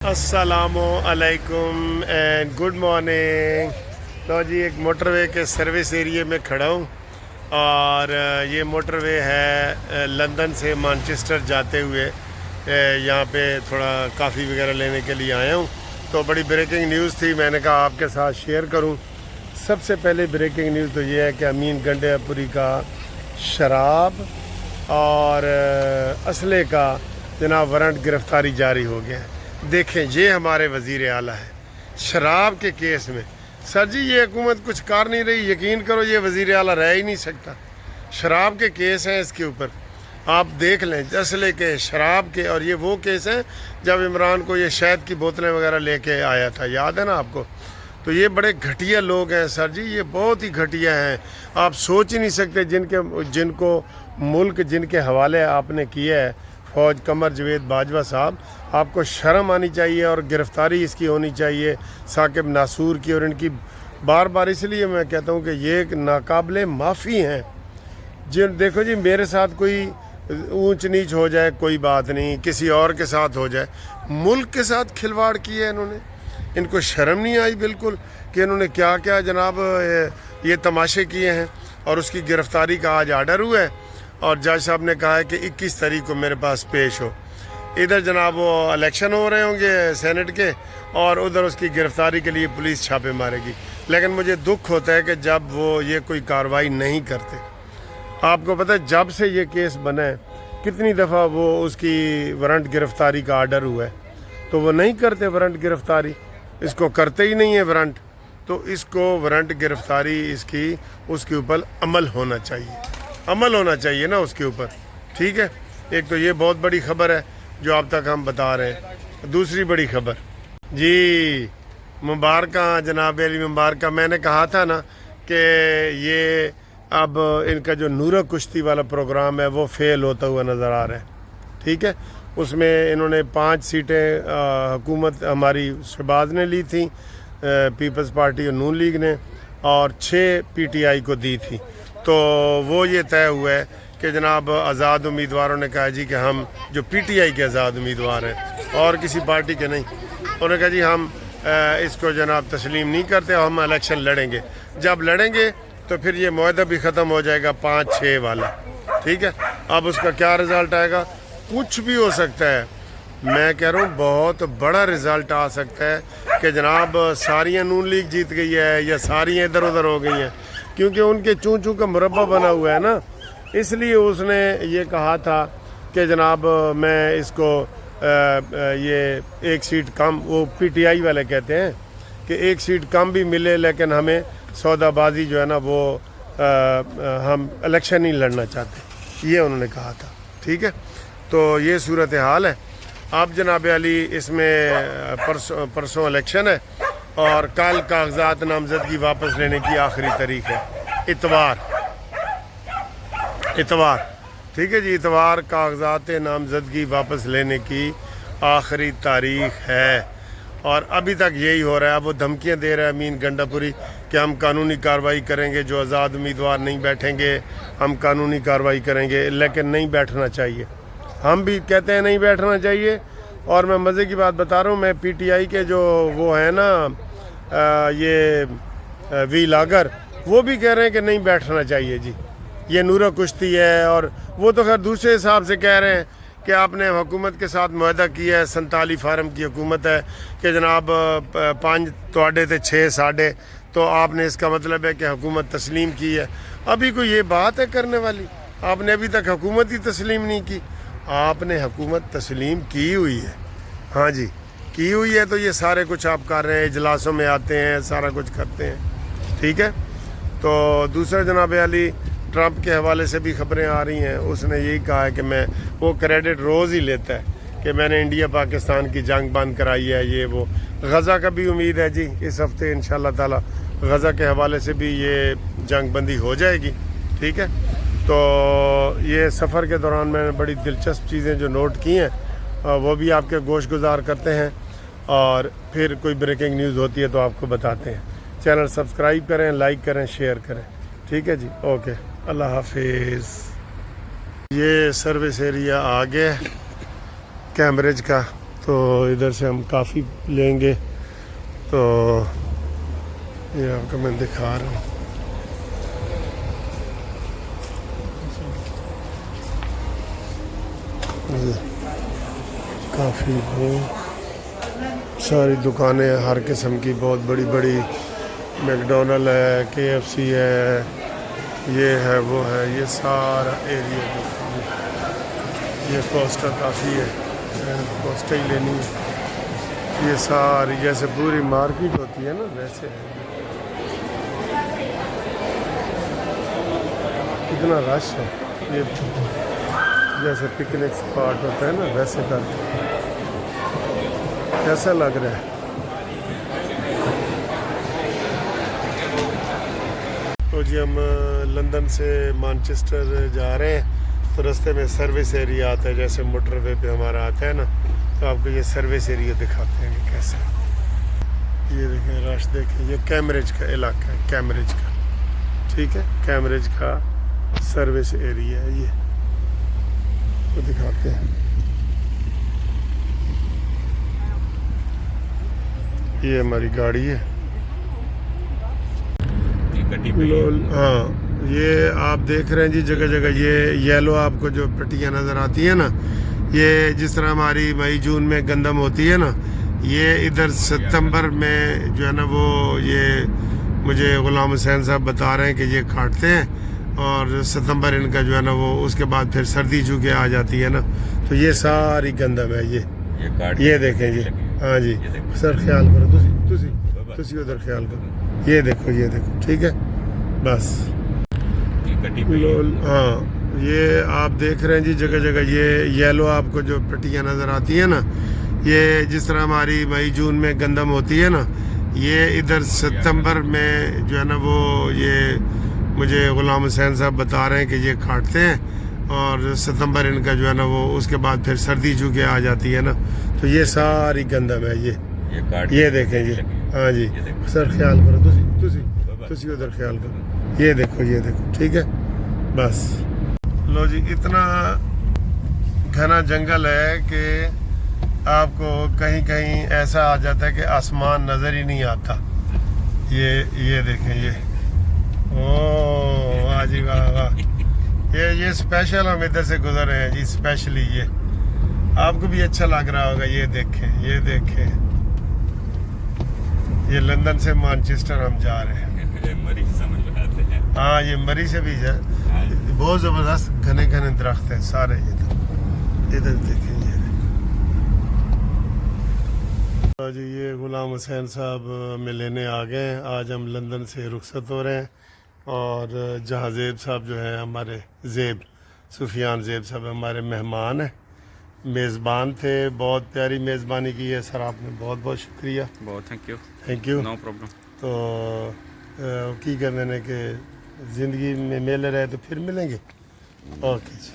अस्सलामु अलैकुम and good morning. तो जी एक मोटरवे के सर्विस एरिया में खड़ा हूँ और ये मोटरवे है लंदन से मैनचेस्टर जाते हुए। यहाँ पे थोड़ा काफ़ी वगैरह लेने के लिए आया हूँ। तो बड़ी ब्रेकिंग न्यूज़ थी, मैंने कहा आपके साथ शेयर करूँ। सबसे पहले ब्रेकिंग न्यूज़ तो ये है कि अमीन गंडेपुरी का शराब और असले का जनाब वारंट गिरफ़्तारी जारी हो गया है। देखें, ये हमारे वज़ीर आला है शराब के केस में। सर जी ये हुकूमत कुछ कर नहीं रही, यकीन करो ये वज़ीर आला रह ही नहीं सकता। शराब के केस हैं इसके ऊपर, आप देख लें, असले के, शराब के। और ये वो केस हैं जब इमरान को ये शहद की बोतलें वगैरह लेके आया था, याद है ना आपको। तो ये बड़े घटिया लोग हैं सर जी, ये बहुत ही घटिया हैं। आप सोच ही नहीं सकते जिनको मुल्क जिनके हवाले आपने किया है, फौज कमर जवेद बाजवा साहब, आपको शर्म आनी चाहिए और गिरफ़्तारी इसकी होनी चाहिए साकिब नासूर की। और इनकी बार बार इसलिए मैं कहता हूँ कि ये एक नाकाबिले माफ़ी हैं। जिन देखो जी, मेरे साथ कोई ऊंच नीच हो जाए कोई बात नहीं, किसी और के साथ हो जाए, मुल्क के साथ खिलवाड़ किया है इन्होंने। इनको शर्म नहीं आई बिल्कुल कि इन्होंने क्या क्या जनाब ये तमाशे किए हैं। और उसकी गिरफ़्तारी का आज आर्डर हुआ है और जज साहब ने कहा है कि 21 तारीख को मेरे पास पेश हो। इधर जनाब वो इलेक्शन हो रहे होंगे सेनेट के और उधर उसकी गिरफ़्तारी के लिए पुलिस छापे मारेगी। लेकिन मुझे दुख होता है कि जब वो ये कोई कार्रवाई नहीं करते। आपको पता है जब से ये केस बना है कितनी दफ़ा वो उसकी वारंट गिरफ़्तारी का आर्डर हुआ है, तो वो नहीं करते वारंट गिरफ़्तारी, इसको करते ही नहीं है वारंट। तो इसको वारंट गिरफ़्तारी इसकी उसके ऊपर अमल होना चाहिए, अमल होना चाहिए ना उसके ऊपर, ठीक है। एक तो ये बहुत बड़ी खबर है जो अब तक हम बता रहे हैं। दूसरी बड़ी खबर जी, मुबारक जनाब अली मुबारक। मैंने कहा था ना कि ये अब इनका जो नूरा कुश्ती वाला प्रोग्राम है वो फेल होता हुआ नज़र आ रहा है, ठीक है। उसमें इन्होंने 5 सीटें हुकूमत हमारी शहबाज ने ली थी, पीपल्स पार्टी और नून लीग ने, और 6 PTI को दी थी। तो वो ये तय हुआ है कि जनाब आज़ाद उम्मीदवारों ने कहा जी कि हम जो PTI के आज़ाद उम्मीदवार हैं और किसी पार्टी के नहीं, उन्होंने कहा जी हम इसको जनाब तस्लीम नहीं करते, हम इलेक्शन लड़ेंगे। जब लड़ेंगे तो फिर ये मुआहदा भी ख़त्म हो जाएगा 5-6 वाला, ठीक है। अब उसका क्या रिज़ल्ट आएगा, कुछ भी हो सकता है। मैं कह रहा हूँ बहुत बड़ा रिज़ल्ट आ सकता है कि जनाब सारियाँ नून लीग जीत गई है या सारियाँ इधर उधर हो गई हैं, क्योंकि उनके चूँ चूँ का मुरब्बा बना हुआ है ना। इसलिए उसने ये कहा था कि जनाब मैं इसको ये 1 सीट कम, वो PTI वाले कहते हैं कि 1 सीट कम भी मिले लेकिन हमें सौदाबाजी जो है ना वो हम इलेक्शन नहीं लड़ना चाहते, ये उन्होंने कहा था, ठीक है। तो ये सूरत हाल है। अब जनाब अली इसमें परसों इलेक्शन है और कल कागजात नामजदगी वापस लेने की आखिरी तारीख है, इतवार, ठीक है जी। इतवार कागजात नामजदगी वापस लेने की आखिरी तारीख है और अभी तक यही हो रहा है। अब वो धमकियाँ दे रहा है अमीन गंडापुरी कि हम कानूनी कार्रवाई करेंगे, जो आज़ाद उम्मीदवार नहीं बैठेंगे हम कानूनी कार्रवाई करेंगे। लेकिन नहीं बैठना चाहिए, हम भी कहते हैं नहीं बैठना चाहिए। और मैं मज़े की बात बता रहा हूँ, मैं PTI के जो वो है ना ये वी लागर, वो भी कह रहे हैं कि नहीं बैठना चाहिए जी, ये नूरा कुश्ती है। और वो तो खैर दूसरे हिसाब से कह रहे हैं कि आपने हुकूमत के साथ मुआहदा किया है, 47 फार्म की हुकूमत है कि जनाब 5 तोड़े थे 6 साढ़े, तो आपने इसका मतलब है कि हुकूमत तस्लीम की है। अभी कोई ये बात है करने वाली, आपने अभी तक हुकूमत ही तस्लीम नहीं की। आपने हुकूमत तस्लीम की हुई है, हाँ जी की हुई है। तो ये सारे कुछ आप कर रहे हैं, इजलासों में आते हैं, सारा कुछ करते हैं, ठीक है। तो दूसरा जनाब अली ट्रंप के हवाले से भी खबरें आ रही हैं, उसने यही कहा है कि मैं, वो क्रेडिट रोज़ ही लेता है कि मैंने इंडिया पाकिस्तान की जंग बंद कराई है, ये वो। गज़ा का भी उम्मीद है जी इस हफ्ते इंशाल्लाह ताला गज़ा के हवाले से भी ये जंग बंदी हो जाएगी, ठीक है। तो ये सफ़र के दौरान मैंने बड़ी दिलचस्प चीज़ें जो नोट की हैं वो भी आपके गोश गुजार करते हैं और फिर कोई ब्रेकिंग न्यूज़ होती है तो आपको बताते हैं। चैनल सब्सक्राइब करें, लाइक करें, शेयर करें, ठीक है जी। ओके, अल्लाह हाफिज़। ये सर्विस एरिया आ गया कैम्ब्रिज का, تو ادھر سے ہم کافی لیں گے. تو یہ آپ کو میں دکھا رہا ہوں. کافی ساری دکانیں ہیں ہر قسم کی, بہت بڑی بڑی. میک ڈونلڈ ہے, KFC ہے, یہ ہے وہ ہے, یہ سارا ایریا. یہ کوسٹا کافی ہے, کوسٹا ہی لینی ہے. یہ ساری جیسے پوری مارکیٹ ہوتی ہے نا ویسے ہے. کتنا رش ہے, یہ جیسے پکنک اسپاٹ ہوتا ہے نا ویسے کر. کیسا لگ رہا ہے؟ تو جی ہم لندن سے مانچسٹر جا رہے ہیں. تو رستے میں سروس ایریا آتا ہے, جیسے موٹر وے پہ ہمارا آتا ہے نا, تو آپ کو یہ سروس ایریا دکھاتے ہیں کہ کیسے. یہ دیکھیں رش دیکھیں, یہ کیمبرج کا علاقہ ہے, کیمبرج کا. ٹھیک ہے, کیمبرج کا سروس ایریا ہے. یہ وہ دکھاتے ہیں. یہ ہماری گاڑی ہے. ہاں یہ آپ دیکھ رہے ہیں جی جگہ جگہ یہ یلو آپ کو جو پٹیاں نظر آتی ہیں نا, یہ جس طرح ہماری مئی جون میں گندم ہوتی ہے نا, یہ ادھر ستمبر میں جو ہے نا وہ یہ مجھے غلام حسین صاحب بتا رہے ہیں کہ یہ کاٹتے ہیں, اور ستمبر ان کا جو ہے نا وہ اس کے بعد پھر سردی چونکہ آ جاتی ہے نا, تو یہ ساری گندم ہے. یہ دیکھیں جی. ہاں جی سر خیال کرو, تسی ادھر خیال کرو. یہ دیکھو ٹھیک ہے بس. ہاں یہ آپ دیکھ رہے ہیں جی جگہ جگہ یہ یلو آپ کو جو پٹیاں نظر آتی ہیں نا, یہ جس طرح ہماری مئی جون میں گندم ہوتی ہے نا, یہ ادھر ستمبر میں جو ہے نا وہ یہ مجھے غلام حسین صاحب بتا رہے ہیں کہ یہ کاٹتے ہیں, اور ستمبر ان کا جو ہے نا وہ اس کے بعد پھر سردی چونکہ آ جاتی ہے نا, تو یہ ساری گندم ہے. یہ دیکھیں جی. ہاں جی سر خیال کرو, تسی ادھر خیال کرو. یہ دیکھو ٹھیک ہے بس. لو جی اتنا گھنا جنگل ہے کہ آپ کو کہیں کہیں ایسا آ جاتا ہے کہ آسمان نظر ہی نہیں آتا. یہ دیکھیں یہ, اوہ واہ جی واہ واہ. یہ اسپیشل ہم ادھر سے گزر رہے ہیں جی, اسپیشلی یہ آپ کو بھی اچھا لگ رہا ہوگا. یہ دیکھیں یہ لندن سے مانچسٹر ہم جا رہے ہیں. ہاں یہ مری سے بھی ہے, بہت زبردست گھنے درخت ہیں سارے. ادھر دیکھیں یہ جی. یہ غلام حسین صاحب ہمیں لینے آ گئے ہیں. آج ہم لندن سے رخصت ہو رہے ہیں, اور جہاں زیب صاحب جو ہیں ہمارے, سفیان زیب صاحب ہمارے مہمان ہیں, میزبان تھے. بہت پیاری میزبانی کی ہے سر آپ نے, بہت بہت شکریہ. بہت تھینک یو. No problem. تو کی کرنے نے کہ زندگی میں مل رہے تو پھر ملیں گے. اوکے جی.